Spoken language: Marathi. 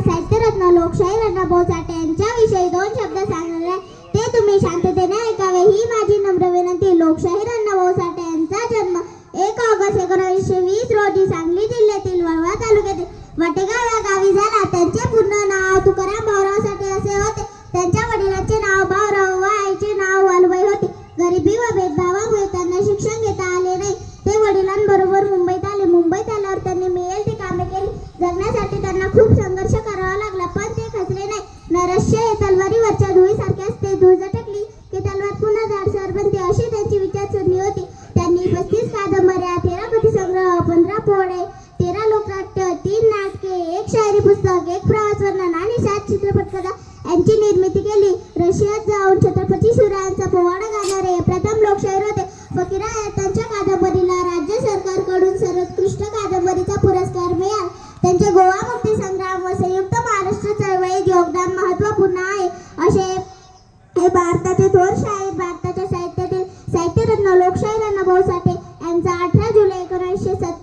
साहित्यरत्न लोकशाहीर अण्णाभाऊ साठे यांच्याविषयी 2 शब्द सांगणार आहे, ते तुम्ही शांततेने ऐकावे ही माझी नम्र विनंती. लोकशाहीर अण्णाभाऊ साठे यांचा जन्म 1 ऑगस्ट 1920 रोजी सांगली जिल्ह्यातील वाळवा तालुक्यातील वाटेगाव या गावी झाला. त्यांचे पूर्ण नाव तुकाराम भाऊराव साठे असे होते. त्यांच्या वडिलांचे नाव भाऊराव व आईचे नाव वालुबाई होते. गरिबी व भेदभावामुळे त्यांना शिक्षण घेता आले नाही. ते वडिलांबरोबर मुंबईत आले. मुंबईत आल्यावर त्यांनी मिळेल ती कामे केली. जगण्यासाठी त्यांना खूप संघर्ष करावा लागला, पण ते खचले नाही. नरस्य तलवारीवरच्या धुळीसारखे असते. धूळ झटकली की तलवार पुन्हा जाडसर बनते, अशी त्यांची विचारसरणी होती. त्यांनी 35 कादंबऱ्या, 13 कथासंग्रह, 15 पोवाडे, 13 लोकनाट्य, 3 नाटके, 1 शायरी पुस्तक, 1 प्रवास वर्णन आणि 7 चित्रपट कथा यांची निर्मिती केली. रशियात जाऊन छत्रपती शिवरायांचा पोवाडा गाणारे हे प्रथम लोकशाहीर होते. फकीरा त्यांच्या कादंबरीला राज्य सरकारकडून सर्वोत्कृष्ट कादंबरीचा पुरस्कार मिळाला. त्यांचे गोवा मुक्ती संग्राम व संयुक्त महाराष्ट्र चळवळीत योगदान महत्त्वपूर्ण आहे. असे हे भारताचे थोर शाहीर, भारताच्या साहित्यातील साहित्यरत्न लोकशाहीर अण्णाभाऊ साठे यांचा 18 जुलै 1970